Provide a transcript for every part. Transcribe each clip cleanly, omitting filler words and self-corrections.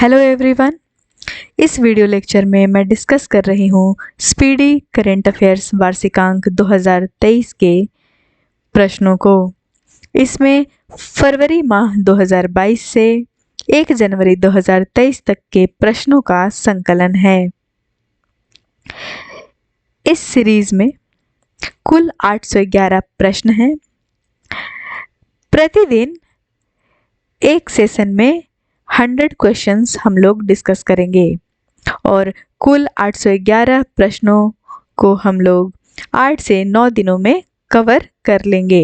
Hello everyone. इस video lecture में मैं डिस्कस कर रही हूँ स्पीडी करंट अफेयर्स वार्षिकांक 2023 के प्रश्नों को। इसमें फरवरी माह 2022 से 1 जनवरी 2023 तक के प्रश्नों का संकलन है। इस सीरीज में कुल 811 प्रश्न हैं। प्रतिदिन एक सेशन में 100 क्वेश्चंस हम लोग डिस्कस करेंगे और कुल 811 प्रश्नों को हम लोग 8 से 9 दिनों में कवर कर लेंगे।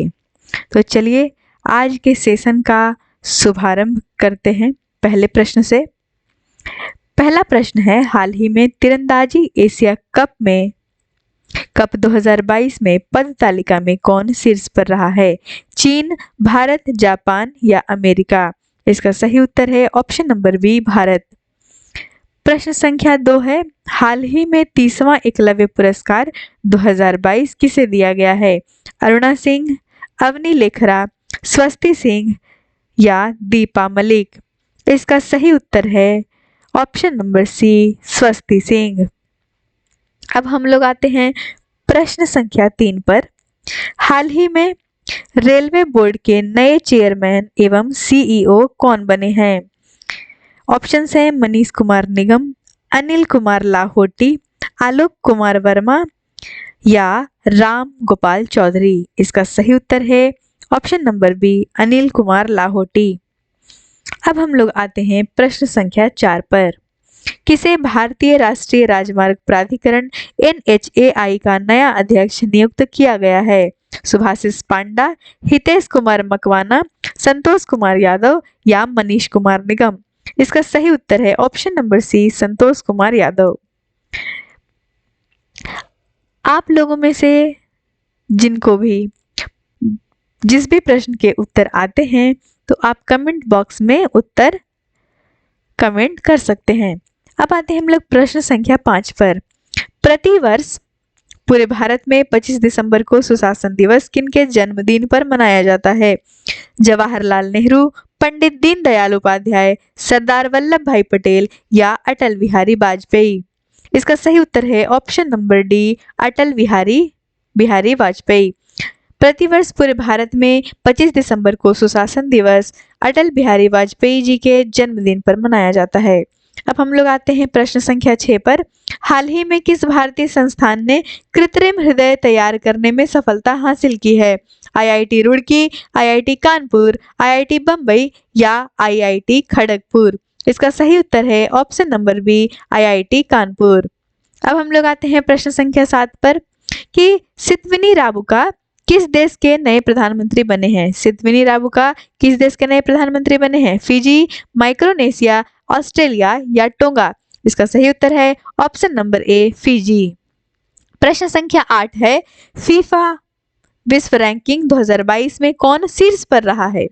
तो चलिए आज के सेशन का शुभारंभ करते हैं पहले प्रश्न से। पहला प्रश्न है, हाल ही में तीरंदाजी एशिया कप 2022 में पद तालिका में कौन शीर्ष पर रहा है? चीन, भारत, जापान या अमेरिका? इसका सही उत्तर है ऑप्शन नंबर बी, भारत। प्रश्न संख्या 2 है, हाल ही में 30वां एकलव्य पुरस्कार 2022 किसे दिया गया है? अरुणा सिंह, अवनी लेखरा, स्वस्ति सिंह या दीपा मलिक? इसका सही उत्तर है ऑप्शन नंबर सी, स्वस्ति सिंह। अब हम लोग आते हैं प्रश्न संख्या 3 पर। हाल ही में रेलवे बोर्ड के नए चेयरमैन एवं सीईओ कौन बने हैं? ऑप्शंस हैं मनीष कुमार निगम, अनिल कुमार लाहोटी, आलोक कुमार वर्मा या राम गोपाल चौधरी? इसका सही उत्तर है option number B, Anil Kumar Lahoti. अब हम लोग आते हैं प्रश्न संख्या 4 पर। किसे भारतीय राष्ट्रीय राजमार्ग प्राधिकरण NHAI का नया अध्यक्ष नियुक्त किया गया है? सुभाषिष पांडा, हितेश कुमार मकवाना, संतोष कुमार यादव या मनीष कुमार निगम? इसका सही उत्तर है ऑप्शन नंबर सी, संतोष कुमार यादव। आप लोगों में से जिनको भी जिस भी प्रश्न के उत्तर आते हैं तो आप कमेंट बॉक्स में उत्तर कमेंट कर सकते हैं। अब आते हैं हम लोग प्रश्न संख्या 5 पर। प्रतिवर्ष पूरे भारत में 25 दिसंबर को सुशासन दिवस किनके जन्मदिन पर मनाया जाता है? जवाहरलाल नेहरू, पंडित दीनदयाल उपाध्याय, सरदार वल्लभ भाई पटेल या अटल बिहारी वाजपेयी? इसका सही उत्तर है option number D, Atal Bihari Vajpayee. प्रतिवर्ष पूरे भारत में 25 दिसंबर को सुशासन दिवस अटल बिहारी वाजपेयी जी के जन्मदिन पर मनाया जाता है। अब हम लोग आते हैं प्रश्न संख्या 6 पर। हाल ही में किस भारतीय संस्थान ने कृत्रिम हृदय तैयार करने में सफलता हासिल की है? IIT Roorkee, IIT Kanpur, IIT Bombay या IIT खड़गपुर? इसका सही उत्तर है option number B, IIT Kanpur. अब हम लोग आते हैं प्रश्न संख्या 7 पर कि सितविनी राबुका किस देश के नए प्रधानमंत्री बने हैं? सितविनी राबुका किस देश के नए प्रधानमंत्री बने हैं? फिजी, माइक्रोनेशिया, ऑस्ट्रेलिया या टोंगा? इसका सही उत्तर है ऑप्शन नंबर ए, फिजी। प्रश्न संख्या 8 है, फीफा विश्व रैंकिंग 2022 में कौन शीर्ष पर रहा है?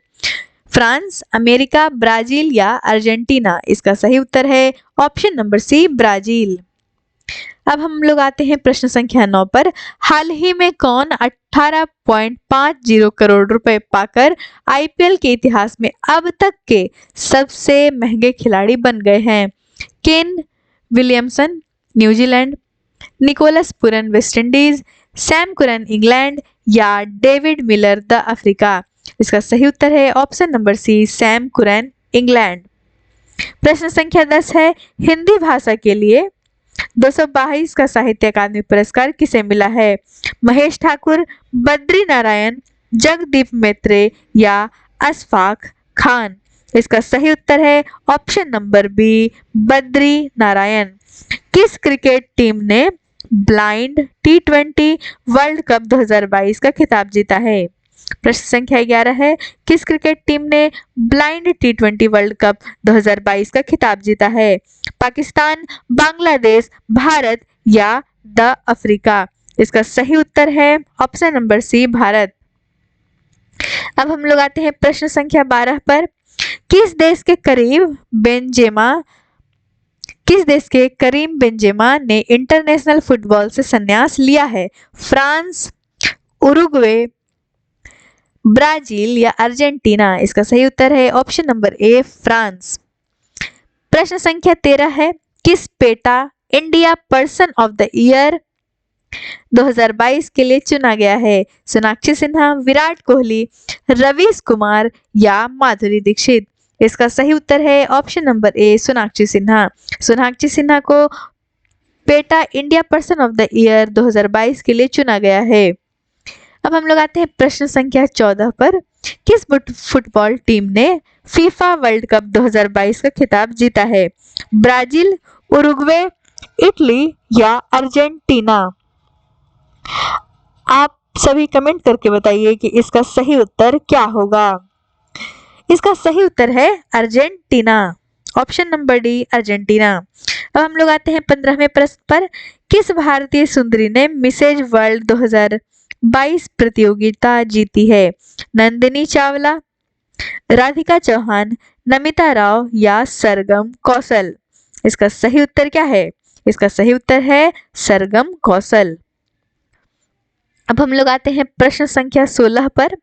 फ्रांस, अमेरिका, ब्राजील या अर्जेंटीना? इसका सही उत्तर है ऑप्शन नंबर सी, ब्राजील। अब हम लोग आते हैं प्रश्न संख्या 9 पर। हाल ही में कौन 18.50 करोड़ रुपए पाकर IPL के इतिहास में अब तक के सबसे महंगे खिलाड़ी बन गए हैं? Kane Williamson, New Zealand, Nicholas Pooran, West Indies, Sam Curran, England या डेविड मिलर, द अफ्रीका? इसका सही उत्तर है option number C, Sam Curran, England. प्रश्न संख्या 10 है, हिंदी भाषा के लिए 222 का साहित्य अकादमी पुरस्कार किसे मिला है? महेश ठाकुर, बद्री नारायण, जगदीप मैत्रे या अशफाक खान? इसका सही उत्तर है option number B, Badri Narayan. किस क्रिकेट टीम ने ब्लाइंड T20 वर्ल्ड कप 2022 का खिताब जीता है? प्रश्न संख्या 11 है, किस क्रिकेट टीम ने ब्लाइंड T20 वर्ल्ड कप 2022 का खिताब जीता है? पाकिस्तान, बांग्लादेश, भारत या द अफ्रीका? इसका सही उत्तर है ऑप्शन नंबर सी, भारत। अब हम लोग आते हैं प्रश्न संख्या 12 पर। किस देश के करीम बेंजेमा ने इंटरनेशनल फुटबॉल से संन्यास लिया है? फ्रांस, उरुग्वे, ब्राजील या अर्जेंटीना? इसका सही उत्तर है ऑप्शन नंबर ए, फ्रांस। प्रश्न संख्या 13 है, किस PETA India person of the year 2022 के लिए चुना गया है? सोनाक्षी सिन्हा, विराट कोहली, रवीश कुमार या माधुरी दीक्षित? इसका सही उत्तर है option number A, Sonakshi Sinha. Sonakshi Sinha को PETA India person of the year 2022 के लिए चुना गया है। अब हम लोग आते हैं प्रश्न संख्या 14 पर, किस फुटबॉल टीम ने फीफा वर्ल्ड कप 2022 का खिताब जीता है? ब्राजील, उरुग्वे, इटली या अर्जेंटीना? आप सभी कमेंट करके बताइए कि इसका सही उत्तर क्या होगा। इसका सही उत्तर है Argentina, option number D, Argentina. अब हम लोग आते हैं 15वें प्रश्न पर, किस भारतीय सुंदरी ने मिसेज वर्ल्ड 2022 प्रतियोगिता जीती है? नंदिनी चावला, राधिका चौहान, नमिता राव या सरगम कौशल? इसका सही उत्तर क्या है? इसका सही उत्तर है सरगम कौशल। अब हम लोग आते हैं प्रश्न संख्या 16 पर।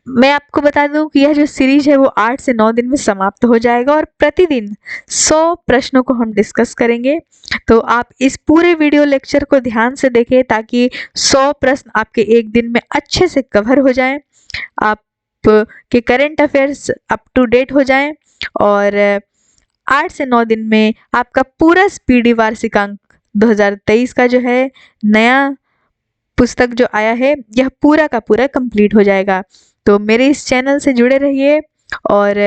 मैं आपको बता दूं कि यह जो सीरीज है वो 8 से 9 दिन में समाप्त हो जाएगा और प्रतिदिन 100 प्रश्नों को हम डिस्कस करेंगे। तो आप इस पूरे वीडियो लेक्चर को ध्यान से देखें ताकि 100 प्रश्न आपके एक दिन में अच्छे से कवर हो जाएं, आप के current affairs up to date हो जाएं और 8 से 9 दिन में आपका पूरा स्पीडी वार्षिकांक 2023 का जो है नया पुस्तक जो आया है यह पूरा का पूरा कंप्लीट हो जाएगा। तो मेरे इस चैनल से जुड़े रहिए और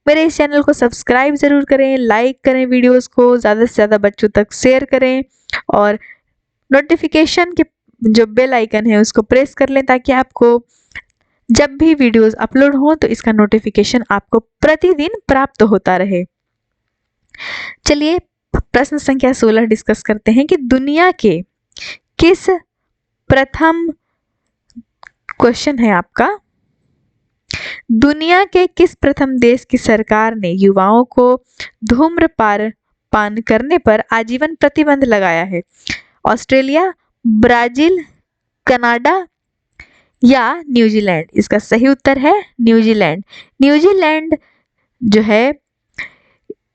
मेरे इस चैनल को सब्सक्राइब ज़रूर करें, लाइक करें, वीडियोस को ज़्यादा से ज़्यादा बच्चों तक शेयर करें और नोटिफिकेशन के जो बेल आइकन है उसको प्रेस कर लें ताकि आपको जब भी वीडियोस अपलोड हो तो इसका नोटिफिकेशन आपको प्रतिदिन प्राप्त होता रहे। चलिए प्रश्न संख्या 16 डिस्कस करते हैं कि दुनिया के किस प्रथम, क्वेश्चन है आपका, दुनिया के किस प्रथम देश की सरकार ने युवाओं को धूम्रपान करने पर आजीवन प्रतिबंध लगाया है? ऑस्ट्रेलिया, ब्राजील, कनाडा या न्यूजीलैंड? इसका सही उत्तर है न्यूजीलैंड। न्यूजीलैंड जो है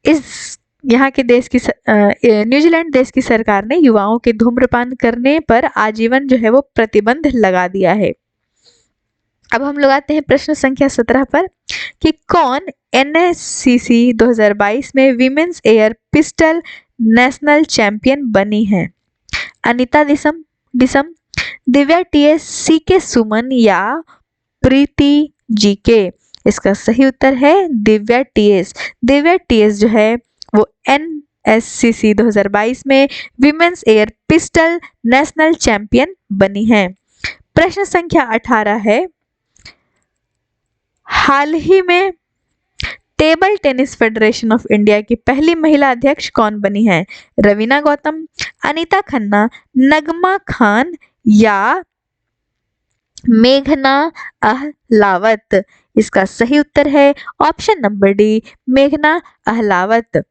इस यहाँ के देश की न्यूजीलैंड देश की सरकार ने युवाओं के धूम्रपान करने पर आजीवन जो है वो प्रतिबंध लगा दिया है। अब हम लोग आते हैं प्रश्न संख्या 17 पर कि कौन एनएससीसी 2022 में women's air pistol national champion बनी है? अनीता डिसम, दिव्या टीएस, सीके सुमन या प्रीति जीके? इसका सही उत्तर है दिव्या टीएस। दिव्या टीएस जो है वो एनएससीसी 2022 में women's air pistol national champion बनी है। प्रश्न संख्या 18 है, हाल ही में table tennis federation of India की पहली महिला अध्यक्ष कौन बनी है? रवीना गौतम, अनीता खन्ना, नगमा खान या मेघना अहलावत? इसका सही उत्तर है ऑप्शन नंबर डी, मेघना अहलावत।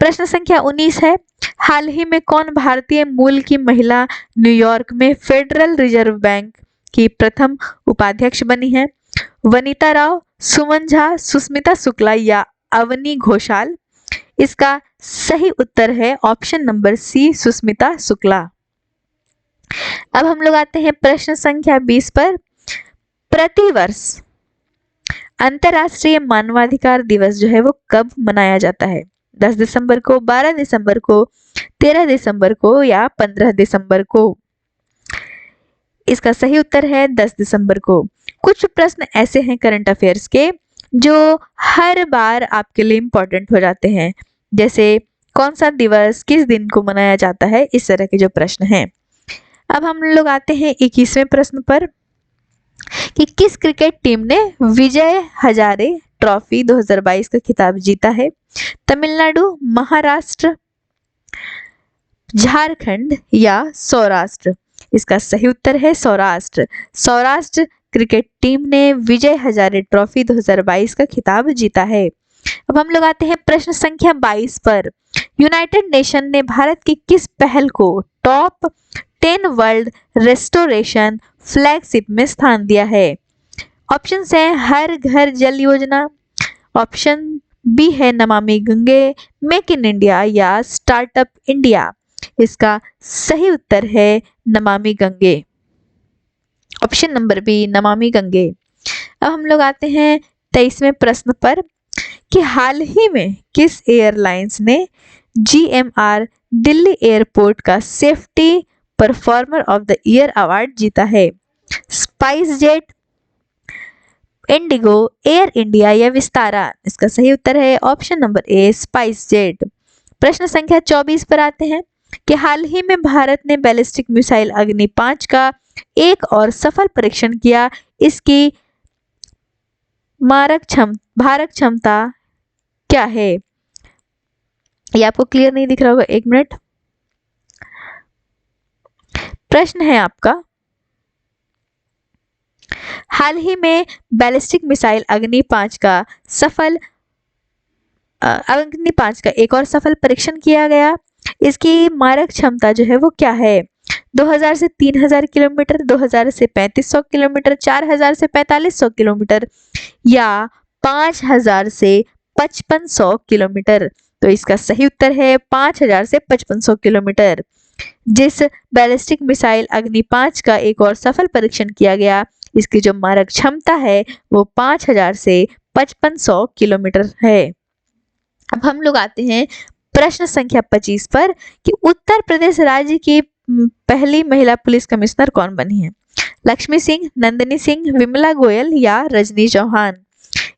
प्रश्न संख्या 19 है, हाल ही में कौन भारतीय मूल की महिला न्यूयॉर्क में फेडरल रिजर्व बैंक की प्रथम उपाध्यक्ष बनी है? वनिता राव, सुमन झा, सुस्मिता शुक्ला या अवनी घोषाल? इसका सही उत्तर है option number C, Susmita Shukla. अब हम लोग आते हैं प्रश्न संख्या 20 पर, प्रतिवर्ष अंतर्राष्ट्रीय मानवाधिकार दिवस जो है वो कब मनाया जाता है? 10 दिसंबर को, 12 दिसंबर को, 13 दिसंबर को या 15 दिसंबर को? इसका सही उत्तर है 10 दिसंबर को। कुछ प्रश्न ऐसे हैं करंट अफेयर्स के जो हर बार आपके लिए इम्पोर्टेंट हो जाते हैं, जैसे कौन सा दिवस किस दिन को मनाया जाता है, इस तरह के जो प्रश्न हैं। अब हम लोग आते हैं 21वें प्रश्न पर कि किस क्रिकेट टीम ने विजय हजारे ट्रॉफी 2022 का खिताब जीता है? तमिलनाडु, महाराष्ट्र, झारखंड या सौराष्ट्र? इसका सही उत्तर है सौराष्ट्र। सौराष्ट्र क्रिकेट टीम ने विजय हजारे ट्रॉफी 2022 का खिताब जीता है। अब हम लोग आते हैं प्रश्न संख्या 22 पर, यूनाइटेड नेशन ने भारत की किस पहल को टॉप 10 वर्ल्ड रेस्टोरेशन फ्लैगशिप में स्थान दिया है? ऑप्शन है हर घर जल योजना, ऑप्शन बी है Namami Gange, make in India या स्टार्टअप इंडिया। इसका सही उत्तर है Namami Gange, option number B Namami Gange. अब हम लोग आते हैं 23वें प्रश्न पर कि हाल ही में किस एयरलाइंस ने GMR दिल्ली एयरपोर्ट का safety performer of the year award जीता है? Spice jet, Indigo, air India या विस्तारा। इसका सही उत्तर है ऑप्शन नंबर ए स्पाइस जेट। प्रश्न संख्या 24 पर आते हैं कि हाल ही में भारत ने बैलिस्टिक मिसाइल अग्नि 5 का एक और सफल परीक्षण किया। इसकी भारक क्षमता क्या है? ये आपको क्लियर नहीं दिख रहा होगा, एक मिनट। प्रश्न है आपका, हाल ही में बैलिस्टिक मिसाइल अग्नि 5 का एक और सफल परीक्षण किया गया। इसकी मारक क्षमता जो है वो क्या है? 2000 से 3000 किलोमीटर, 2000 से 3500 किलोमीटर, 4000 से 4500 किलोमीटर या 5000 से 5500 किलोमीटर। तो इसका सही उत्तर है 5000 से 5500 किलोमीटर। जिस बैलिस्टिक मिसाइल अग्नि 5 का एक और सफल परीक्षण किया गया, इसकी जो मारक क्षमता है वो 5000 से 5500 किलोमीटर है। अब हम लोग आते हैं प्रश्न संख्या 25 पर कि उत्तर प्रदेश राज्य की पहली महिला पुलिस कमिश्नर कौन बनी है? लक्ष्मी सिंह, नंदिनी सिंह, विमला गोयल या रजनी चौहान।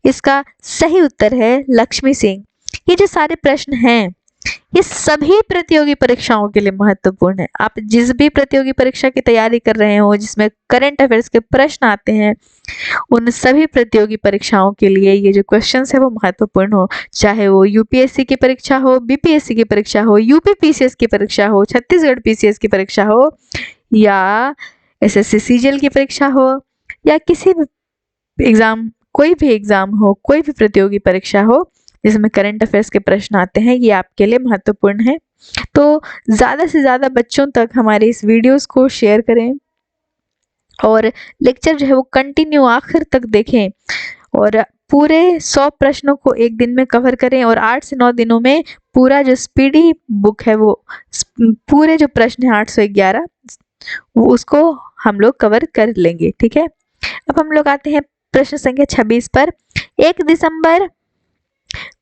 इसका सही उत्तर है लक्ष्मी सिंह। ये जो सारे प्रश्न हैं ये सभी प्रतियोगी परीक्षाओं के लिए महत्वपूर्ण है। आप जिस भी प्रतियोगी परीक्षा की तैयारी कर रहे हो जिसमें करंट अफेयर्स के प्रश्न आते हैं, उन सभी प्रतियोगी परीक्षाओं के लिए ये जो क्वेश्चंस है वो महत्वपूर्ण हो, चाहे वो यूपीएससी की परीक्षा हो, बीपीएससी की परीक्षा हो, यूपी पीसीएस की परीक्षा हो, छत्तीसगढ़ पीसीएस की परीक्षा हो या एसएससी सीजीएल की परीक्षा हो या किसी भी एग्जाम, कोई भी एग्जाम हो, कोई भी प्रतियोगी परीक्षा हो जिसमें करंट अफेयर्स के प्रश्न आते हैं, ये आपके लिए महत्वपूर्ण है। तो ज़्यादा से ज़्यादा बच्चों तक हमारे इस वीडियोस को शेयर करें और लेक्चर जो है वो कंटिन्यू आखिर तक देखें और पूरे 100 प्रश्नों को एक दिन में कवर करें और 8 से 9 दिनों में पूरा जो स्पीडी बुक है वो पूरे जो प्रश्न है 811 वो उसको हम लोग कवर कर लेंगे। ठीक है, अब हम लोग आते हैं प्रश्न संख्या 26 पर। 1 दिसंबर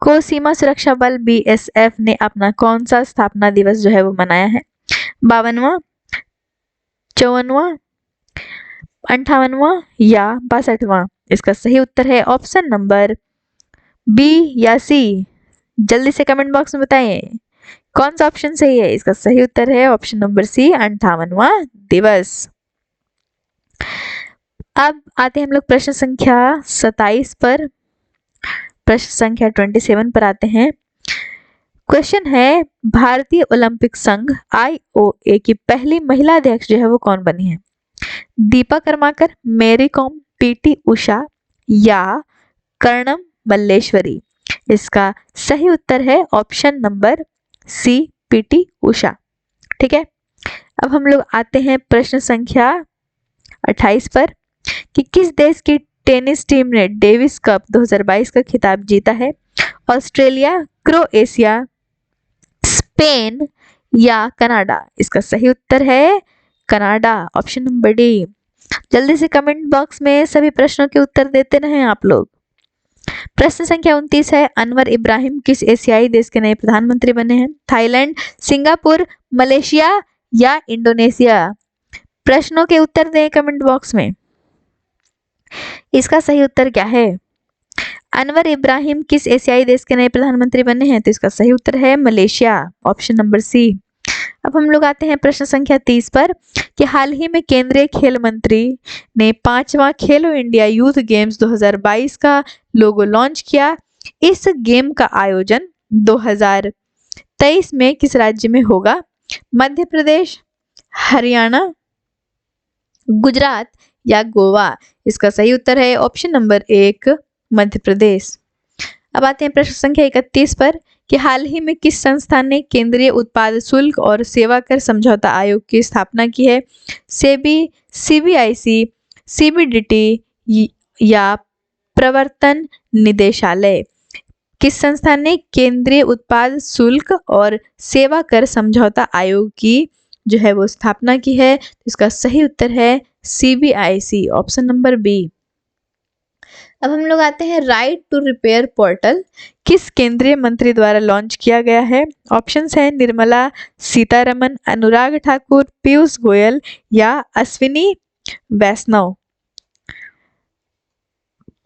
को सीमा सुरक्षा बल BSF ने अपना कौन सा स्थापना दिवस जो है वो मनाया है? 52वां, 54वां, 58वां या 62वां। इसका सही उत्तर है ऑप्शन नंबर बी या सी। जल्दी से कमेंट बॉक्स में बताएं कौन सा ऑप्शन सही है। इसका सही उत्तर है ऑप्शन नंबर सी 58वां दिवस। अब आते हैं हम लोग प्रश्न संख्या 27 पर। प्रश्न संख्या 27 पर आते हैं। क्वेश्चन है भारतीय ओलंपिक संघ IOA की पहली महिला अध्यक्ष जो है वो कौन बनी है? दीपा कर्माकर, मेरी कॉम, PT उषा या कर्णम मल्लेश्वरी। इसका सही उत्तर है ऑप्शन नंबर सी PT उषा। ठीक है, अब हम लोग आते हैं प्रश्न संख्या 28 पर कि किस देश की टेनिस टीम ने डेविस कप 2022 का खिताब जीता है? ऑस्ट्रेलिया, क्रोएशिया, स्पेन या कनाडा। इसका सही उत्तर है कनाडा, ऑप्शन नंबर डी। जल्दी से कमेंट बॉक्स में सभी प्रश्नों के उत्तर देते रहें आप लोग। प्रश्न संख्या 29 है अनवर इब्राहिम किस एशियाई देश के नए प्रधानमंत्री बने हैं? थाईलैंड, सिंगापुर, मलेशिया या इंडोनेशिया। प्रश्नों के उत्तर दें कमेंट बॉक्स में। इसका सही उत्तर क्या है? अनवर इब्राहिम किस एशियाई देश के नए प्रधानमंत्री बने हैं? तो इसका सही उत्तर है मलेशिया, ऑप्शन नंबर सी। अब हम लोग आते हैं प्रश्न संख्या 30 पर कि हाल ही में केंद्रीय खेल मंत्री ने 5वां खेलो इंडिया यूथ गेम्स 2022 का लोगो लॉन्च किया। इस गेम का आयोजन 2023 में किस राज्य में होगा? मध्य प्रदेश, हरियाणा, गुजरात या गोवा। इसका सही उत्तर है ऑप्शन नंबर 1 मध्य प्रदेश। अब आते हैं प्रश्न संख्या 31 पर कि हाल ही में किस संस्थान ने केंद्रीय उत्पाद शुल्क और सेवा कर समझौता आयोग की स्थापना की है? सेबी, CBIC, CBDT या प्रवर्तन निदेशालय। किस संस्था ने केंद्रीय उत्पाद शुल्क और सेवा कर समझौता आयोग की जो है वो स्थापना की है? तो इसका सही उत्तर है CBIC, ऑप्शन नंबर बी। अब हम लोग आते हैं राइट टू रिपेयर पोर्टल किस केंद्रीय मंत्री द्वारा लॉन्च किया गया है? ऑप्शंस हैं निर्मला सीतारमन, अनुराग ठाकुर, पीयूष गोयल या अश्विनी वैष्णव।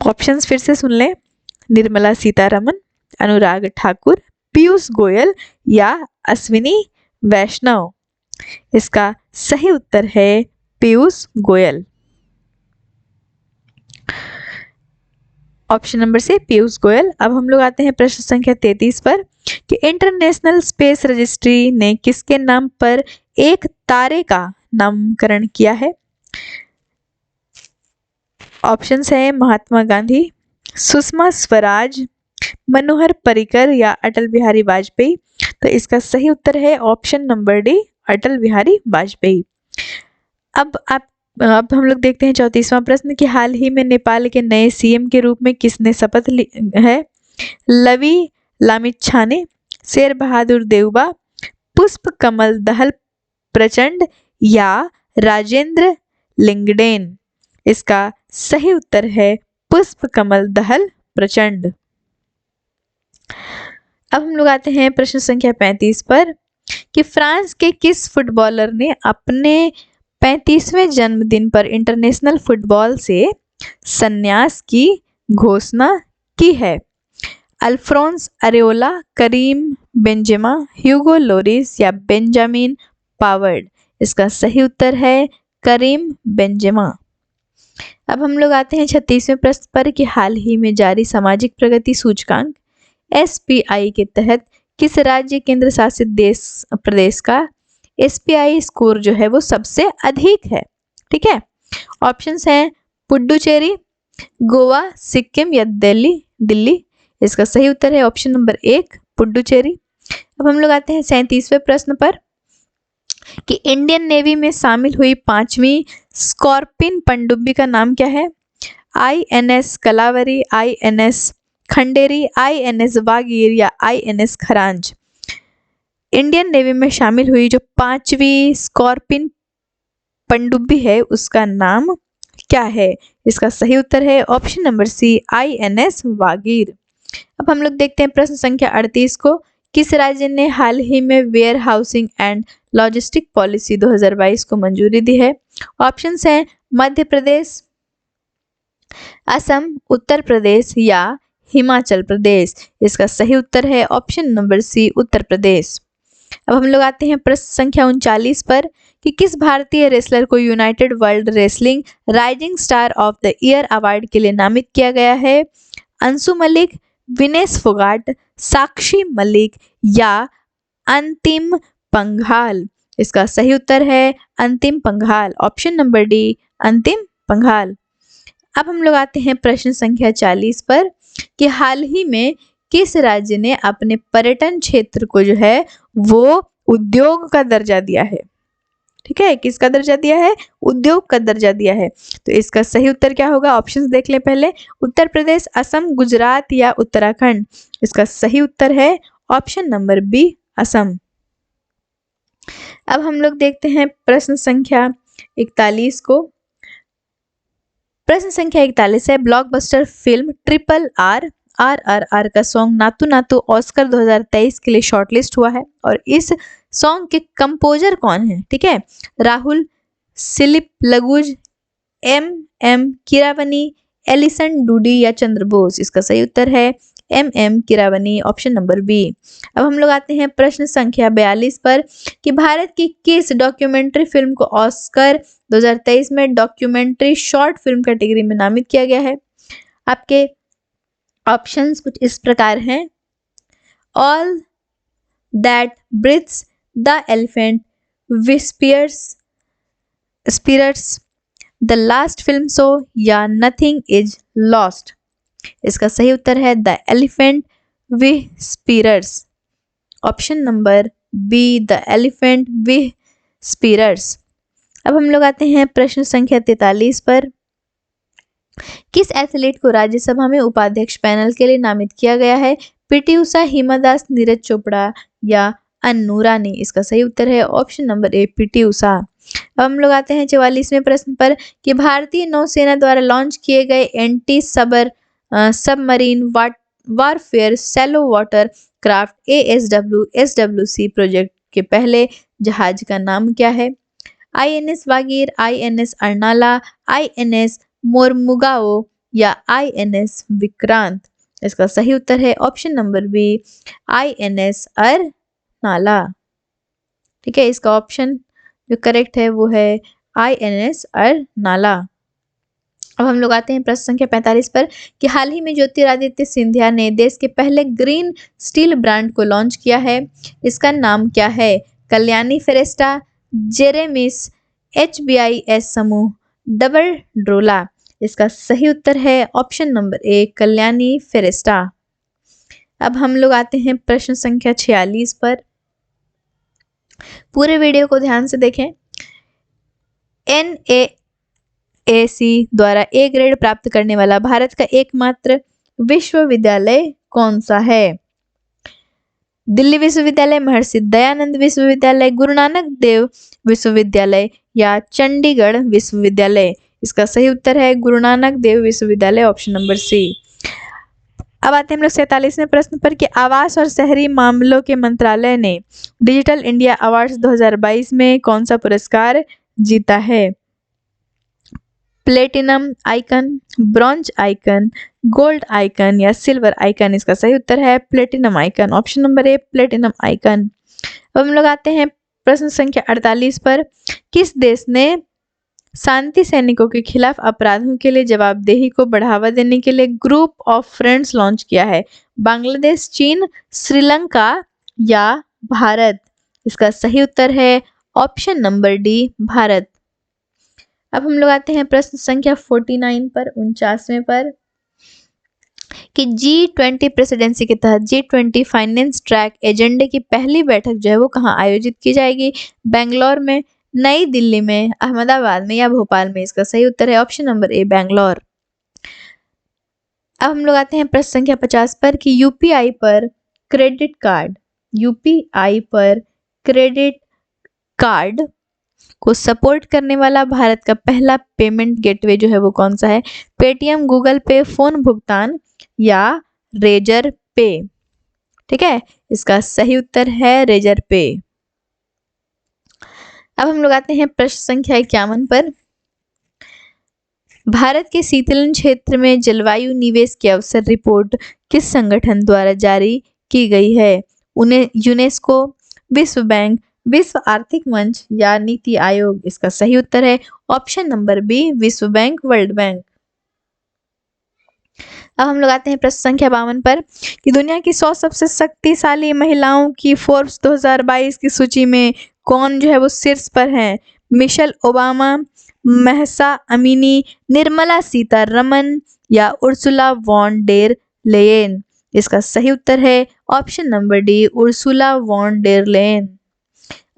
ऑप्शंस फिर से सुन लें, निर्मला सीतारमन, अनुराग ठाकुर, पीयूष गोयल या अश्विनी वैष्णव। इसका सही उत्तर है पीयूष गोयल, ऑप्शन नंबर से पीयूष गोयल। अब हम लोग आते हैं प्रश्न संख्या 33 पर कि इंटरनेशनल स्पेस रजिस्ट्री ने किसके नाम पर एक तारे का नामकरण किया है? ऑप्शंस हैं महात्मा गांधी, सुषमा स्वराज, मनोहर पर्रिकर या अटल बिहारी वाजपेयी। तो इसका सही उत्तर है option number D, Atal Bihari Vajpayee. अब हम लोग देखते हैं 34वां प्रश्न कि हाल ही में नेपाल के नए CM के रूप में किसने शपथ ली है? लवी लामिछाने, शेर बहादुर देउबा, पुष्प कमल दहल प्रचंड या राजेंद्र लिंगडेन। इसका सही उत्तर है पुष्प कमल दहल प्रचंड। अब हम लोग आते हैं प्रश्न संख्या 35 पर कि फ्रांस के किस फुटबॉलर ने अपने 35वें जन्मदिन पर इंटरनेशनल फुटबॉल से संन्यास की घोषणा की है? अल्फोंस अरेओला, करीम बेंजेमा, ह्यूगो लोरिस या बेंजामिन पावर्ड। इसका सही उत्तर है करीम बेंजेमा। अब हम लोग आते हैं 36वें प्रश्न पर कि हाल ही में जारी सामाजिक प्रगति सूचकांक SPI के तहत किस राज्य केंद्र शासित प्रदेश का SPI स्कोर जो है वो सबसे अधिक है? ठीक है, ऑप्शंस हैं पुडुचेरी, गोवा, सिक्किम या दिल्ली। इसका सही उत्तर है ऑप्शन नंबर 1, पुडुचेरी। अब हम लोग आते हैं 37वें प्रश्न पर कि इंडियन नेवी में शामिल हुई 5वीं स्कॉर्पिन पनडुब्बी का नाम क्या है? INS Kalvari, INS Khanderi, INS Vagir या INS खरांज। इंडियन नेवी में शामिल हुई जो 5वीं स्कॉर्पिन पनडुब्बी है उसका नाम क्या है? इसका सही उत्तर है option number C, INS Vagir. अब हम लोग देखते हैं प्रश्न संख्या 38 को, किस राज्य ने हाल ही में warehousing and logistic policy 2022 को मंजूरी दी है? ऑप्शंस हैं मध्य प्रदेश, असम, उत्तर प्रदेश या हिमाचल प्रदेश। इसका सही उत्तर है ऑप्शन नंबर सी, उत्तर प्रदेश। अब हम लोग आते हैं प्रश्न संख्या 39 पर कि किस भारतीय रेसलर को United world wrestling rising star of the year award के लिए नामित किया गया है? अंशु मलिक, विनेश फोगाट, साक्षी मलिक या अंतिम पंघाल। इसका सही उत्तर है अंतिम पंघाल, ऑप्शन नंबर डी, अंतिम पंघाल। अब हम लोग आते हैं प्रश्न संख्या 40 पर कि हाल ही में किस राज्य ने अपने पर्यटन क्षेत्र को जो है वो उद्योग का दर्जा दिया है? ठीक है, किसका दर्जा दिया है? उद्योग का दर्जा दिया है। तो इसका सही उत्तर क्या होगा? ऑप्शंस देख लें पहले, उत्तर प्रदेश, असम, गुजरात या उत्तराखंड। इसका सही उत्तर है ऑप्शन नंबर बी, असम। अब हम लोग देखते हैं प्रश्न संख्या 41 को। प्रश्न संख्या 41 है, ब्लॉकबस्टर फिल्म RRR का सॉन्ग नातू नातू ऑस्कर 2023 के लिए शॉर्टलिस्ट हुआ है और इस सॉन्ग के कंपोजर कौन है? ठीक है, Rahul Sipligunj, MM Keeravani, Allison Doody या चंद्र बोस। इसका सही उत्तर है MM Keeravani, option number B. अब हम लोग आते हैं प्रश्न संख्या 42 पर कि भारत की किस डॉक्यूमेंट्री फिल्म को ऑस्कर 2023 में डॉक्यूमेंट्री शॉर्ट फिल्म कैटेगरी में नामित किया गया है? आपके ऑप्शंस कुछ इस प्रकार हैं, all that breathes, the elephant whispers, the last film show या नथिंग इज लॉस्ट। इसका सही उत्तर है the elephant whispers, option number B, the elephant whispers. अब हम लोग आते हैं प्रश्न संख्या 43 पर, किस एथलीट को राज्यसभा में उपाध्यक्ष पैनल के लिए नामित किया गया है? पीटी उषा, हिमा दास, नीरज चोपड़ा या अन्नू रानी? इसका सही उत्तर है ऑप्शन नंबर ए, पीटी उषा। अब हम लोग आते हैं 44वें प्रश्न पर कि भारतीय नौसेना द्वारा लॉन्च किए गए anti submarine warfare shallow water craft ASWC project के पहले जहाज का नाम क्या है? INS Vagir, INS Arnala, INS Mormugao या INS विक्रांत? इसका सही उत्तर है option number B, INS Arnala. ठीक है, इसका ऑप्शन जो करेक्ट है वो है INS अर्नाला। अब हम लोग आते हैं प्रश्न संख्या 45 पर कि हाल ही में ज्योतिरादित्य सिंधिया ने देश के पहले ग्रीन स्टील ब्रांड को लॉन्च किया है। इसका नाम क्या है? कल्याणी फेरेस्टा, जेरेमिस, HBIS समूह, डबल ड्रोला? इसका सही उत्तर है ऑप्शन नंबर ए, कल्याणी फेरेस्टा। अब हम लोग आते हैं प्रश्न संख्या 46 पर। पूरे वीडियो को ध्यान से देखें। NAAC द्वारा A ग्रेड प्राप्त करने वाला भारत का एकमात्र विश्वविद्यालय कौन सा है? दिल्ली विश्वविद्यालय, महर्षि दयानंद विश्वविद्यालय, गुरु नानक देव विश्वविद्यालय या चंडीगढ़ विश्वविद्यालय? इसका सही उत्तर है गुरु नानक देव विश्वविद्यालय, ऑप्शन नंबर सी। अब आते हैं हम लोग 47वें प्रश्न पर कि आवास और शहरी मामलों के मंत्रालय ने डिजिटल इंडिया अवार्ड्स 2022 में कौन सा पुरस्कार जीता है? Platinum icon, bronze icon, gold icon या सिल्वर आइकन? इसका सही उत्तर है प्लेटिनम आइकन, ऑप्शन नंबर ए, प्लेटिनम आइकन। अब हम लोग आते हैं प्रश्न संख्या 48 पर। किस देश ने शांति सैनिकों के खिलाफ अपराधों के लिए जवाबदेही को बढ़ावा देने के लिए ग्रुप ऑफ फ्रेंड्स लॉन्च किया है? बांग्लादेश, चीन, श्रीलंका या भारत? इसका सही उत्तर है ऑप्शन नंबर डी, भारत। अब हम लोग आते हैं प्रश्न संख्या 49 पर, 49वें पर कि G20 प्रेसिडेंसी के तहत G20 फाइनेंस ट्रैक एजेंडे की पहली बैठक जो है वो कहाँ आयोजित की जाएगी? बेंगलोर में, नई दिल्ली में, अहमदाबाद में या भोपाल में? इसका सही उत्तर है ऑप्शन नंबर ए, बेंगलोर। अब हम लोग आते हैं प्रश्न संख्या 50 पर कि UPI पर क्रेडिट कार्ड को सपोर्ट करने वाला भारत का पहला पेमेंट गेटवे जो है वो कौन सा है? पेटीएम, गूगल पे, फोन भुगतान या रेजर पे? ठीक है, इसका सही उत्तर है रेजर पे। अब हम लोग आते हैं प्रश्न संख्या 51 पर। भारत के शीतलन क्षेत्र में जलवायु निवेश के अवसर रिपोर्ट किस संगठन द्वारा जारी की गई है? उन्हें यूनेस्को, विश्व बैंक, विश्व आर्थिक मंच या नीति आयोग? इसका सही उत्तर है ऑप्शन नंबर बी, विश्व बैंक, वर्ल्ड बैंक। अब हम लोग आते हैं प्रश्न संख्या 52 पर कि दुनिया की 100 सबसे शक्तिशाली महिलाओं की फोर्ब्स 2022 की सूची में कौन जो है वो शीर्ष पर है? Michelle Obama, Mahsa Amini, Nirmala Sitharaman या उर्सुला वॉन डेर लेयन? इसका सही उत्तर है option number D, Ursula von der Leyen.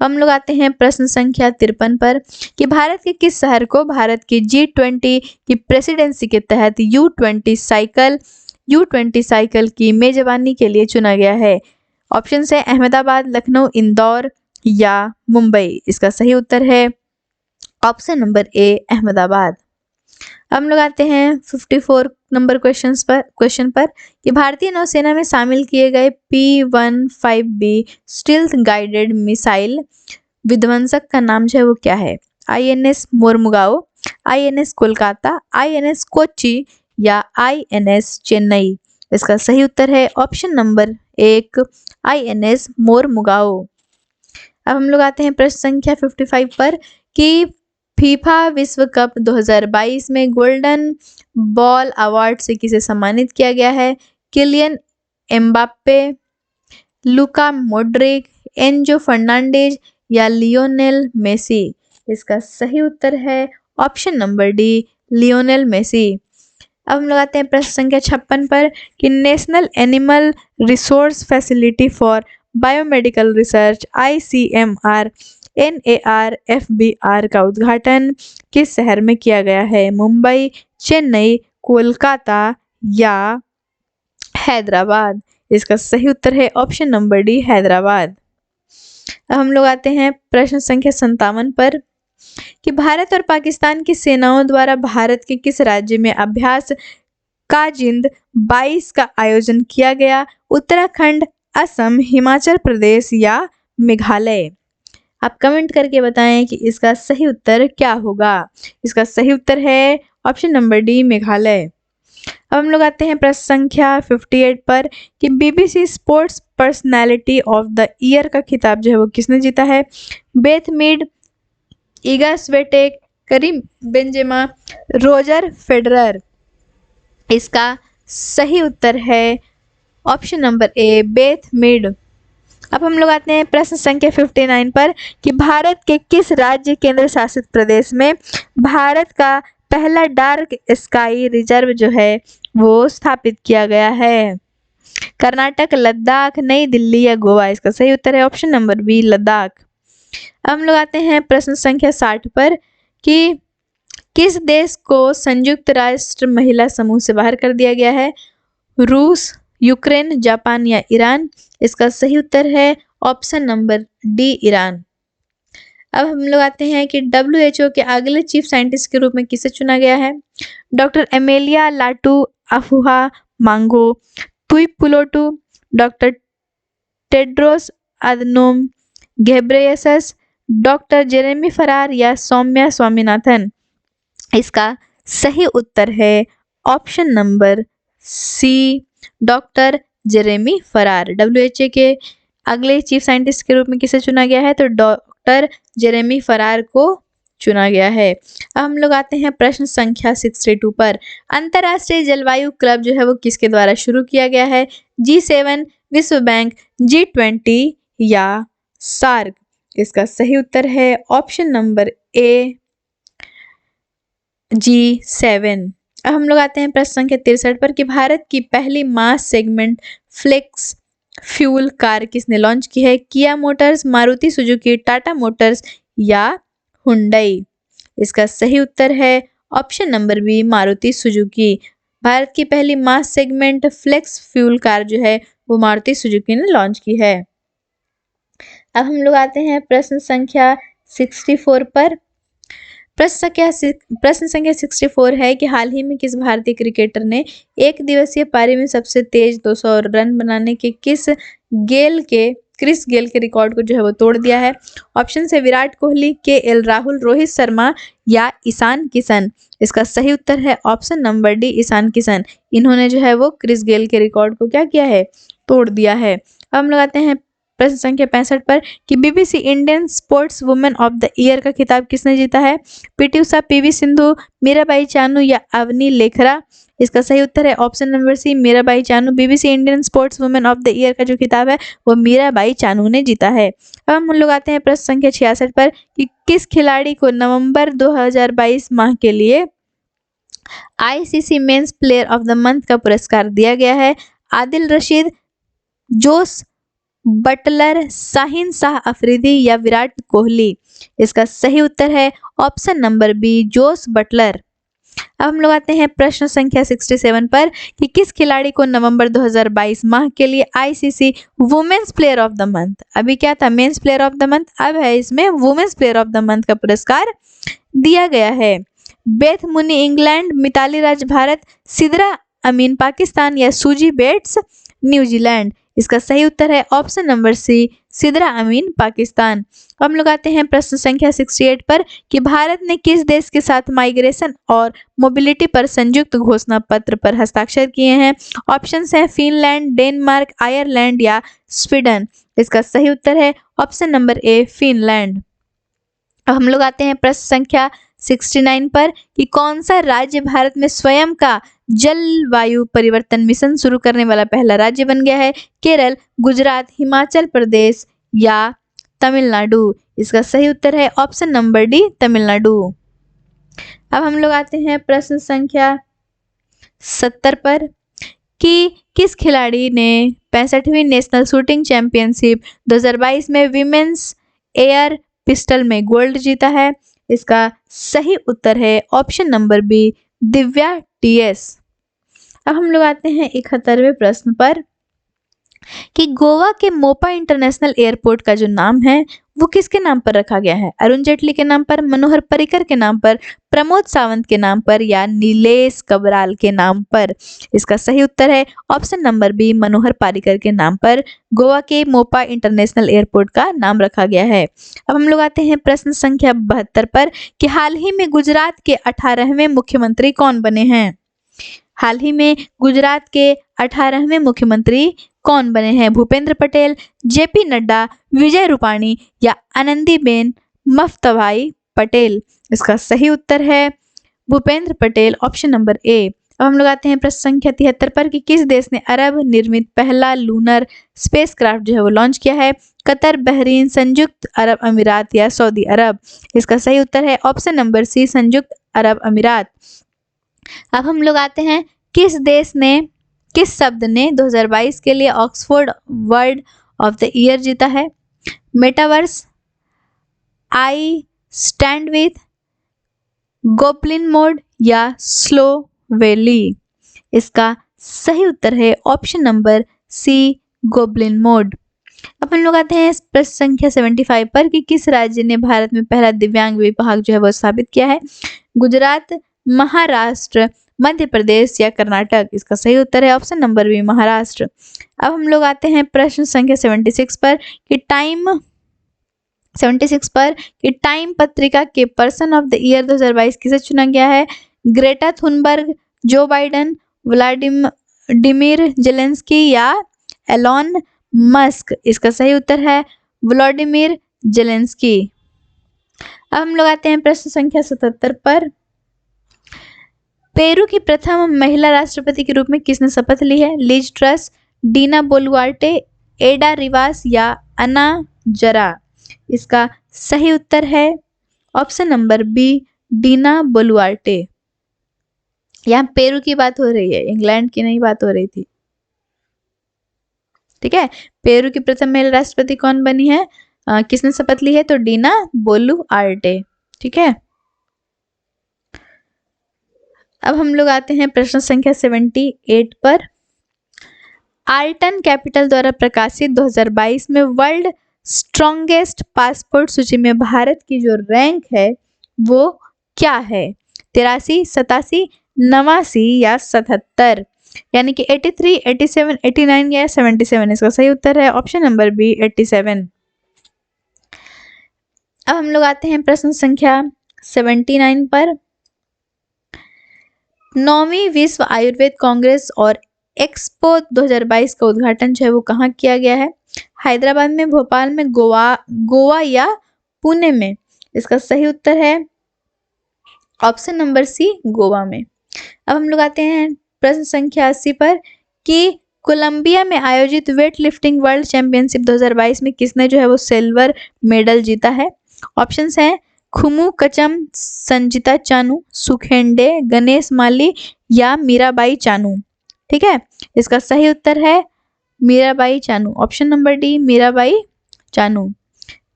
हम लोग आते हैं प्रश्न संख्या 53 पर कि भारत के किस शहर को भारत की G20 की प्रेसिडेंसी के तहत U20 साइकिल की मेजबानी के लिए चुना गया है? ऑप्शन है अहमदाबाद, लखनऊ, इंदौर या मुंबई? इसका सही उत्तर है ऑप्शन नंबर ए, अहमदाबाद। हम लोग आते हैं 54 नंबर क्वेश्चन पर कि भारतीय नौसेना में शामिल किए गए P-15B स्टील्थ गाइडेड मिसाइल विध्वंसक का नाम जो है वो क्या है? INS Mormugao, INS Kolkata, INS Kochi या INS चेन्नई? इसका सही उत्तर है ऑप्शन नंबर 1, INS मोरमुगाओ। अब हम लोग आते हैं प्रश्न संख्या 55 पर कि फीफा विश्व कप 2022 में गोल्डन बॉल अवार्ड से किसे सम्मानित किया गया है? Kylian Mbappe, Luka Modric, Enzo Fernandez या लियोनेल मेसी? इसका सही उत्तर है option number D, Lionel Messi. अब हम लोग आते हैं प्रश्न संख्या 56 पर कि national animal resource facility for biomedical research ICMR NARFBR का उद्घाटन किस शहर में किया गया है? मुंबई, चेन्नई, कोलकाता या हैदराबाद? इसका सही उत्तर है ऑप्शन नंबर डी, हैदराबाद। अब हम लोग आते हैं प्रश्न संख्या 57 पर कि भारत और पाकिस्तान की सेनाओं द्वारा भारत के किस राज्य में अभ्यास काजिंद 22 का आयोजन किया गया? उत्तराखंड, असम, हिमाचल प्रदेश या मेघालय? आप कमेंट करके बताएं कि इसका सही उत्तर क्या होगा। इसका सही उत्तर है ऑप्शन नंबर डी, मेघालय। अब हम लोग आते हैं प्रश्न संख्या 58 पर कि BBC sports personality of the year का खिताब जो है वो किसने जीता है? Beth Mead, Iga Swiatek, Karim Benzema, Roger Federer? इसका सही उत्तर है option number A, Beth Mead. अब हम लोग आते हैं प्रश्न संख्या 59 पर कि भारत के किस राज्य केंद्र शासित प्रदेश में भारत का पहला डार्क स्काई रिजर्व जो है वो स्थापित किया गया है? कर्नाटक, लद्दाख, नई दिल्ली या गोवा? इसका सही उत्तर है ऑप्शन नंबर बी, लद्दाख। अब हम लोग आते हैं प्रश्न संख्या 60 पर कि किस देश को संयुक्त राष्ट्र महिला समूह से बाहर कर दिया गया है? रूस, यूक्रेन, जापान या ईरान? इसका सही उत्तर है ऑप्शन नंबर डी, ईरान। अब हम लोग आते हैं कि WHO के अगले चीफ साइंटिस्ट के रूप में किसे चुना गया है? Doctor Amelia Latu Afuhaamango, Tuipulotu, doctor Tedros Adhanom Ghebreyesus, doctor Jeremy Farrar या सौम्या स्वामीनाथन? इसका सही उत्तर है option number C, doctor Jeremy Farrar. WHO के अगले चीफ साइंटिस्ट के रूप में किसे चुना गया है? तो डॉक्टर जेरेमी फरार को चुना गया है। अब हम लोग आते हैं प्रश्न संख्या 62 पर। अंतर्राष्ट्रीय जलवायु क्लब जो है वो किसके द्वारा शुरू किया गया है? G7, विश्व बैंक, G20 या सार्क? इसका सही उत्तर है ऑप्शन नंबर ए, G7। अब हम लोग आते हैं प्रश्न संख्या 63 पर कि भारत की पहली mass segment flex fuel car किसने लॉन्च की है? Kia Motors, Maruti Suzuki, Tata Motors या हुंडई? इसका सही उत्तर है option number B, Maruti Suzuki. Bharat की पहली mass segment flex fuel car जो है वो मारुति सुजुकी ने लॉन्च की है। अब हम लोग आते हैं प्रश्न संख्या 64 पर। प्रश्न संख्या 64 है कि हाल ही में किस भारतीय क्रिकेटर ने एक दिवसीय पारी में सबसे तेज 200 रन बनाने के क्रिस गेल के रिकॉर्ड को जो है वो तोड़ दिया है? ऑप्शन है विराट कोहली, KL राहुल, रोहित शर्मा या ईशान किशन? इसका सही उत्तर है option number D, Ishan Kishan. इन्होंने जो है वो क्रिस गेल के रिकॉर्ड को क्या किया है? तोड़ दिया है। अब हम लोग आते हैं प्रश्न संख्या 65 पर कि BBC Indian sports women of the year का खिताब किसने जीता है? पीटी उषा, PV सिंधु, मीराबाई चानू या अवनी लेखरा? इसका सही उत्तर है option number C, Mirabai Chanu. BBC Indian sports women of the year का जो खिताब है वो मीराबाई चानू ने जीता है। अब हम लोग आते हैं प्रश्न संख्या 66 पर कि किस खिलाड़ी को नवंबर 2022 माह के लिए ICC men's player of the month का पुरस्कार दिया गया है? आदिल रशीद, जोस बटलर, शाहीन शाह अफरीदी या विराट कोहली? इसका सही उत्तर है option number B, Jos Buttler. अब हम लोग आते हैं प्रश्न संख्या 67 पर कि किस खिलाड़ी को नवंबर 2022 माह के लिए ICC women's player of the month, अभी क्या था men's player of the month, अब है इसमें women's player of the month का पुरस्कार दिया गया है? Beth Mooney England, Mithali Raj Bharat, Sidra Amin Pakistan या सूजी बेट्स न्यूजीलैंड? इसका सही उत्तर है option number C, Sidra Amin Pakistan. हम लोग आते हैं प्रश्न संख्या 68 पर कि भारत ने किस देश के साथ माइग्रेशन और मोबिलिटी पर संयुक्त घोषणा पत्र पर हस्ताक्षर किए हैं? ऑप्शंस हैं फिनलैंड, डेनमार्क, आयरलैंड या स्वीडन? इसका सही उत्तर है ऑप्शन नंबर ए, फिनलैंड। अब हम लोग आते हैं प्रश्न संख्या 69 पर कि कौन सा राज्य भारत में स्वयं का जलवायु परिवर्तन मिशन शुरू करने वाला पहला राज्य बन गया है? केरल, गुजरात, हिमाचल प्रदेश या तमिलनाडु? इसका सही उत्तर है ऑप्शन नंबर डी, तमिलनाडु। अब हम लोग आते हैं प्रश्न संख्या 70 पर कि किस खिलाड़ी ने 65वीं नेशनल शूटिंग चैंपियनशिप 2022 में विमेंस एयर पिस्टल में गोल्ड जीता है? इसका सही उत्तर है option number B, Divya TS। अब हम लोग आते हैं 71वें प्रश्न पर कि गोवा के मोपा इंटरनेशनल एयरपोर्ट का जो नाम है वो किसके नाम पर रखा गया है? अरुण जेटली के नाम पर, मनोहर पर्रिकर के नाम पर, प्रमोद सावंत के नाम पर या नीलेश कबराल के नाम पर? इसका सही उत्तर है option number B, Manohar Parrikar के नाम पर गोवा के मोपा इंटरनेशनल एयरपोर्ट का नाम रखा गया है। अब हम लोग आते हैं प्रश्न संख्या 72 पर कि हाल ही में गुजरात के 18वें मुख्यमंत्री कौन बने हैं? हाल ही में गुजरात के 18वें मुख्यमंत्री कौन बने हैं? भूपेंद्र पटेल, जेपी नड्डा, विजय रूपाणी या आनंदीबेन मफ्तभाई पटेल? इसका सही उत्तर है भूपेंद्र पटेल, ऑप्शन नंबर ए। अब हम लोग आते हैं प्रश्न संख्या 73 पर कि किस देश ने अरब निर्मित पहला लूनर स्पेसक्राफ्ट जो है वो लॉन्च किया है? कतर, बहरीन, संयुक्त अरब अमीरात या सऊदी अरब? इसका सही उत्तर है ऑप्शन नंबर सी, संयुक्त अरब अमीरात। अब हम लोग आते हैं किस शब्द ने 2022 के लिए Oxford word of the year जीता है? Metaverse, I stand with, goblin mode या स्लो वैली? इसका सही उत्तर है option number C, goblin mode. अब हम लोग आते हैं प्रश्न संख्या 75 पर कि किस राज्य ने भारत में पहला दिव्यांग विभाग जो है वो स्थापित किया है? गुजरात, महाराष्ट्र, मध्य प्रदेश या कर्नाटक? इसका सही उत्तर है ऑप्शन नंबर बी, महाराष्ट्र। अब हम लोग आते हैं प्रश्न संख्या 76 पर कि टाइम पत्रिका के पर्सन ऑफ द ईयर 2022 किसे चुना गया है? ग्रेटा थुनबर्ग, जो बाइडन, व्लादिमीर जेलेंस्की या एलॉन मस्क? इसका सही उत्तर है व्लादिमीर जेलेंस्की। अब हम लोग आते हैं प्रश्न संख्या 77 पर पेरू की प्रथम महिला राष्ट्रपति के रूप में किसने शपथ ली है? लिज ट्रस, डीना बोलुआर्टे, एडा रिवास या अन्ना जरा? इसका सही उत्तर है option number B, Dina Boluarte. यहाँ पेरू की बात हो रही है, इंग्लैंड की नहीं बात हो रही थी। ठीक है, पेरू की प्रथम महिला राष्ट्रपति कौन बनी है, किसने शपथ ली है? तो डीना बोलुआर्टे। ठीक है, अब हम लोग आते हैं प्रश्न संख्या 78 पर। आल्टन कैपिटल द्वारा प्रकाशित 2022 में वर्ल्ड स्ट्रॉन्गेस्ट पासपोर्ट सूची में भारत की जो रैंक है वो क्या है? 83, 87, 89 या 77? यानी कि 83, 87, 89 या 77? इसका सही उत्तर है ऑप्शन नंबर बी, 87। अब हम लोग आते हैं प्रश्न संख्या 79 पर। 9वीं विश्व आयुर्वेद कांग्रेस और एक्सपो 2022 का उद्घाटन जो है वो कहाँ किया गया है? हैदराबाद में, भोपाल में, गोवा या पुणे में? इसका सही उत्तर है ऑप्शन नंबर सी, गोवा में। अब हम लोग आते हैं प्रश्न संख्या 80 पर कि कोलंबिया में आयोजित वेट लिफ्टिंग वर्ल्ड चैंपियनशिप 2022 में किसने जो है वो सिल्वर मेडल जीता है? ऑप्शंस हैं खुमू कचम, संजिता चानू, सुखेंडे, गणेश माली या मीराबाई चानू? ठीक है, इसका सही उत्तर है Mirabai Chanu, option number D, Mirabai Chanu.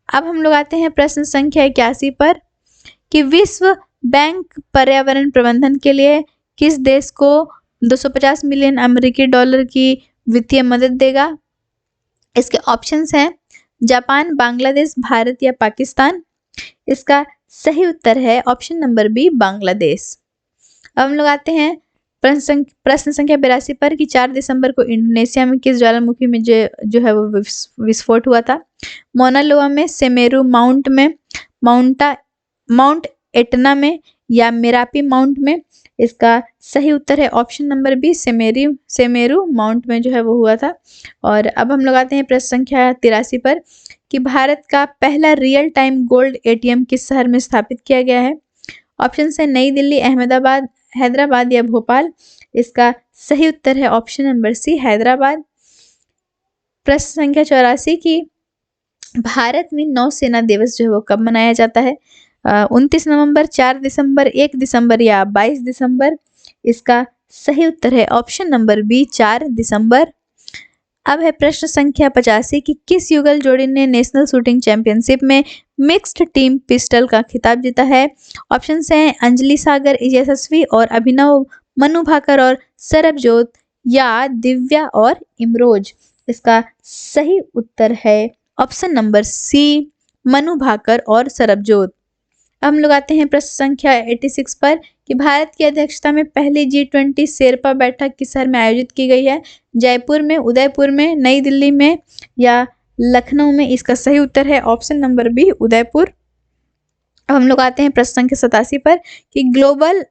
अब हम लोग आते हैं प्रश्न संख्या 81 पर कि विश्व बैंक पर्यावरण प्रबंधन के लिए किस देश को 250 मिलियन अमेरिकी डॉलर की वित्तीय मदद देगा? इसके ऑप्शंस हैं जापान, बांग्लादेश, भारत या पाकिस्तान? इसका सही उत्तर है ऑप्शन नंबर बी, बांग्लादेश। अब हम लोग आते हैं प्रश्न संख्या 82 पर कि 4 दिसंबर को इंडोनेशिया में किस ज्वालामुखी में जो है वो विस्फोट हुआ था? मौना लोआ में, सेमेरू माउंट में, माउंट एटना में या मेरापी माउंट में? इसका सही उत्तर है option number B, Semeru mount में जो है वो हुआ था। और अब हम लोग आते हैं प्रश्न संख्या 83 पर कि भारत का पहला रियल टाइम गोल्ड एटीएम किस शहर में स्थापित किया गया है? ऑप्शन है नई दिल्ली, अहमदाबाद, हैदराबाद या भोपाल? इसका सही उत्तर है ऑप्शन नंबर सी, हैदराबाद। प्रश्न संख्या 84 की भारत में नौसेना दिवस जो है वो कब मनाया जाता है? 29 नवंबर, 4 दिसंबर, 1 दिसंबर या 22 दिसंबर? इसका सही उत्तर है ऑप्शन नंबर बी, 4 दिसंबर। अब है प्रश्न संख्या 85 कि किस युगल जोड़ी ने नेशनल शूटिंग चैंपियनशिप में मिक्स्ड टीम पिस्टल का खिताब जीता है? ऑप्शंस हैं अंजलि सागर, यशस्वी और अभिनव, मनु भाकर और सरबजोत या दिव्या और इमरोज? इसका सही उत्तर है option number C, Manu Bhaker और सरबजोत। अब हम लोग आते हैं प्रश्न संख्या 86 पर कि भारत की अध्यक्षता में पहली G20 शेरपा बैठक किस शहर में आयोजित की गई है? जयपुर में, उदयपुर में, नई दिल्ली में या लखनऊ में? इसका सही उत्तर है ऑप्शन नंबर बी, उदयपुर। अब हम लोग आते हैं प्रश्न संख्या 87 पर कि ग्लोबल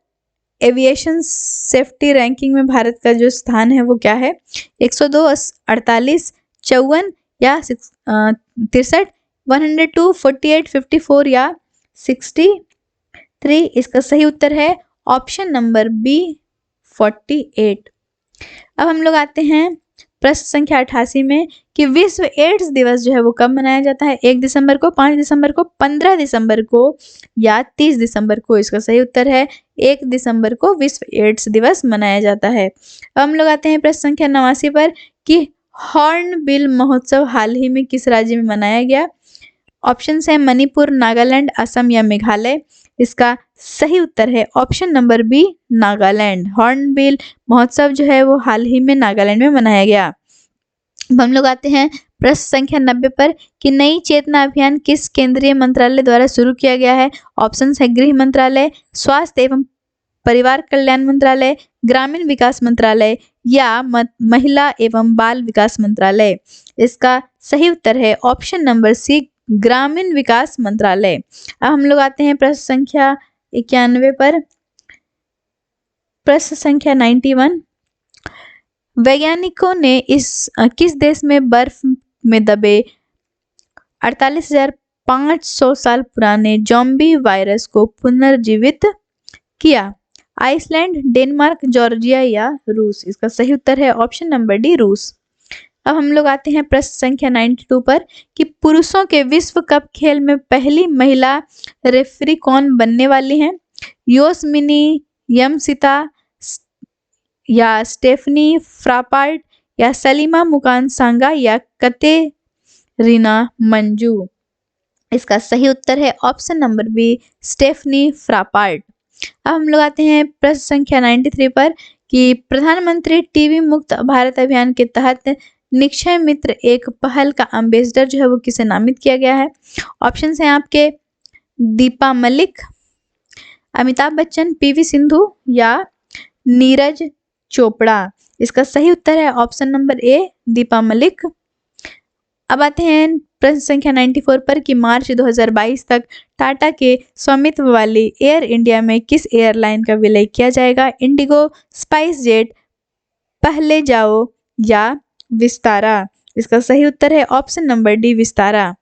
एविएशन सेफ्टी रैंकिंग में भारत का जो स्थान है वो क्या है? 102, 48, 54 या 63, 102, 48, 54 या 63? इसका सही उत्तर है ऑप्शन नंबर बी, 48। अब हम लोग आते हैं प्रश्न संख्या 88 में कि विश्व एड्स दिवस जो है वो कब मनाया जाता है? 1 दिसंबर को, 5 दिसंबर को, 15 दिसंबर को या 30 दिसंबर को? इसका सही उत्तर है 1 दिसंबर को विश्व एड्स दिवस मनाया जाता है। अब हम लोग आते हैं प्रश्न संख्या 89 पर कि हॉर्नबिल महोत्सव हाल ही में किस राज्य में मनाया गया? ऑप्शन है मणिपुर, नागालैंड, असम या मेघालय। इसका सही उत्तर है option number B, Nagaland. Hornbill महोत्सव जो है वो हाल ही में नागालैंड में मनाया गया। अब हम लोग आते हैं प्रश्न संख्या 90 पर कि नई चेतना अभियान किस केंद्रीय मंत्रालय द्वारा शुरू किया गया है? ऑप्शन है गृह मंत्रालय, स्वास्थ्य एवं परिवार कल्याण मंत्रालय, ग्रामीण विकास मंत्रालय या महिला एवं बाल विकास मंत्रालय। इसका सही उत्तर है ऑप्शन नंबर सी, ग्रामीण विकास मंत्रालय। अब हम लोग आते हैं प्रश्न संख्या 91 पर। प्रश्न संख्या 91, वैज्ञानिकों ने किस देश में बर्फ में दबे 48,500 साल पुराने ज़ॉम्बी वायरस को पुनर्जीवित किया? आइसलैंड, डेनमार्क, जॉर्जिया या रूस? इसका सही उत्तर है ऑप्शन नंबर डी, रूस। अब हम लोग आते हैं प्रश्न संख्या 92 पर कि पुरुषों के विश्व कप खेल में पहली महिला रेफरी कौन बनने वाली हैं? योस्मिनी यमसिता या स्टेफनी फ्रापार्ट या सलीमा मुकानसांगा या कतेरिना मंजू? इसका सही उत्तर है option number B, Stephanie Frappart. अब हम लोग आते हैं प्रश्न संख्या 93 पर कि प्रधानमंत्री टीबी मुक्त भारत अभियान के तहत निक्षय मित्र एक पहल का एम्बेसडर जो है वो किसे नामित किया गया है? ऑप्शन हैं आपके दीपा मलिक, अमिताभ बच्चन, पीवी सिंधु या नीरज चोपड़ा? इसका सही उत्तर है ऑप्शन नंबर ए, दीपा मलिक। अब आते हैं प्रश्न संख्या 94 पर कि मार्च 2022 तक टाटा के स्वामित्व वाली एयर इंडिया में किस एयरलाइन का विलय किया जाएगा? इंडिगो, स्पाइस जेट, पहले जाओ या विस्तारा? इसका सही उत्तर है ऑप्शन नंबर डी, विस्तारा।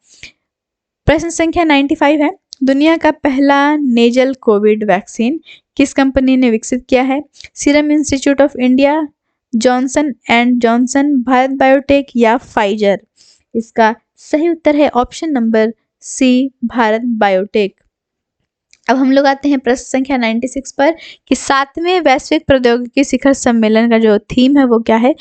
प्रश्न संख्या 95 है, दुनिया का पहला नेजल कोविड वैक्सीन किस कंपनी ने विकसित किया है? Serum Institute of India, Johnson and Johnson, Bharat Biotech या फाइजर? इसका सही उत्तर है option number C, Bharat Biotech. अब हम लोग आते हैं प्रश्न संख्या 96 पर कि 7वें वैश्विक प्रौद्योगिकी शिखर सम्मेलन का जो थीम है वो क्या है?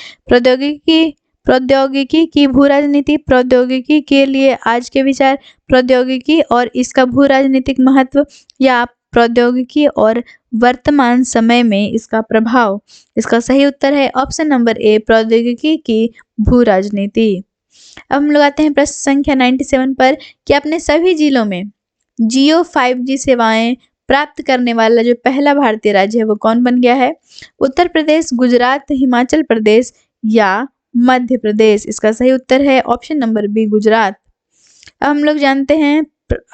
प्रौद्योगिकी की भू राजनीति, प्रौद्योगिकी के लिए आज के विचार, प्रौद्योगिकी और इसका भू राजनीतिक महत्व या प्रौद्योगिकी और वर्तमान समय में इसका प्रभाव? इसका सही उत्तर है ऑप्शन नंबर ए, प्रौद्योगिकी की भू राजनीति। अब हम लोग आते हैं प्रश्न संख्या 97 पर कि अपने सभी जिलों में जियो 5G सेवाएं प्राप्त करने वाला जो पहला भारतीय राज्य है वो कौन बन गया है? उत्तर प्रदेश, गुजरात, हिमाचल प्रदेश या मध्य प्रदेश? इसका सही उत्तर है ऑप्शन नंबर बी, गुजरात। अब हम लोग जानते हैं,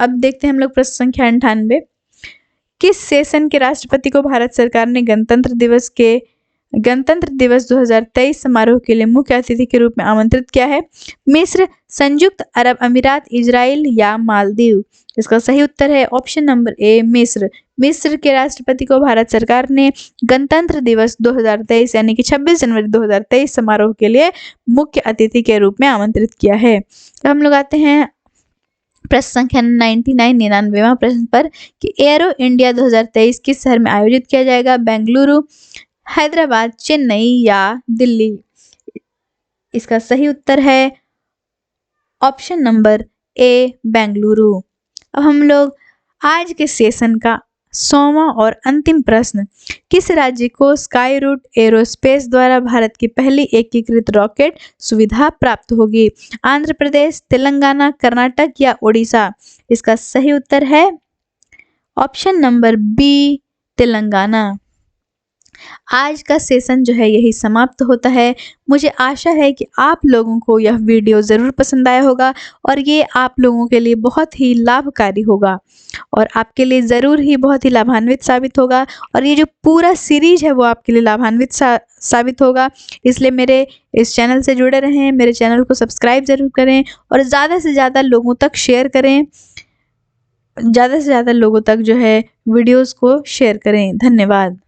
अब देखते हैं हम लोग प्रश्न संख्या 98, किस सेशन के राष्ट्रपति को भारत सरकार ने गणतंत्र दिवस 2023 समारोह के लिए मुख्य अतिथि के रूप में आमंत्रित किया है? मिस्र, संयुक्त अरब अमीरात, इजराइल या मालदीव? इसका सही उत्तर है ऑप्शन नंबर ए, मिस्र। मिस्र के राष्ट्रपति को भारत सरकार ने गणतंत्र दिवस 2023 यानी कि 26 जनवरी 2023 समारोह के लिए मुख्य अतिथि के रूप में आमंत्रित किया है। तो हम लोग आते हैं प्रश्न संख्या 99वां प्रश्न पर कि एरो इंडिया 2023 किस शहर में आयोजित किया जाएगा? बेंगलुरु, हैदराबाद, चेन्नई या दिल्ली? इसका सही उत्तर है ऑप्शन नंबर ए, बेंगलुरु। अब हम लोग आज के सेशन का 100वां और अंतिम प्रश्न, किस राज्य को स्काई रूट एरोस्पेस द्वारा भारत की पहली एकीकृत रॉकेट सुविधा प्राप्त होगी? आंध्र प्रदेश, तेलंगाना, कर्नाटक या उड़ीसा? इसका सही उत्तर है ऑप्शन नंबर बी, तेलंगाना। आज का सेशन जो है यही समाप्त होता है। मुझे आशा है कि आप लोगों को यह वीडियो ज़रूर पसंद आया होगा और ये आप लोगों के लिए बहुत ही लाभकारी होगा और आपके लिए ज़रूर ही बहुत ही लाभान्वित साबित होगा और ये जो पूरा सीरीज है वो आपके लिए लाभान्वित साबित होगा। इसलिए मेरे इस चैनल से जुड़े रहें, मेरे चैनल को सब्सक्राइब ज़रूर करें और ज़्यादा से ज़्यादा लोगों तक शेयर करें, ज़्यादा से ज़्यादा लोगों तक जो है वीडियोज़ को शेयर करें। धन्यवाद।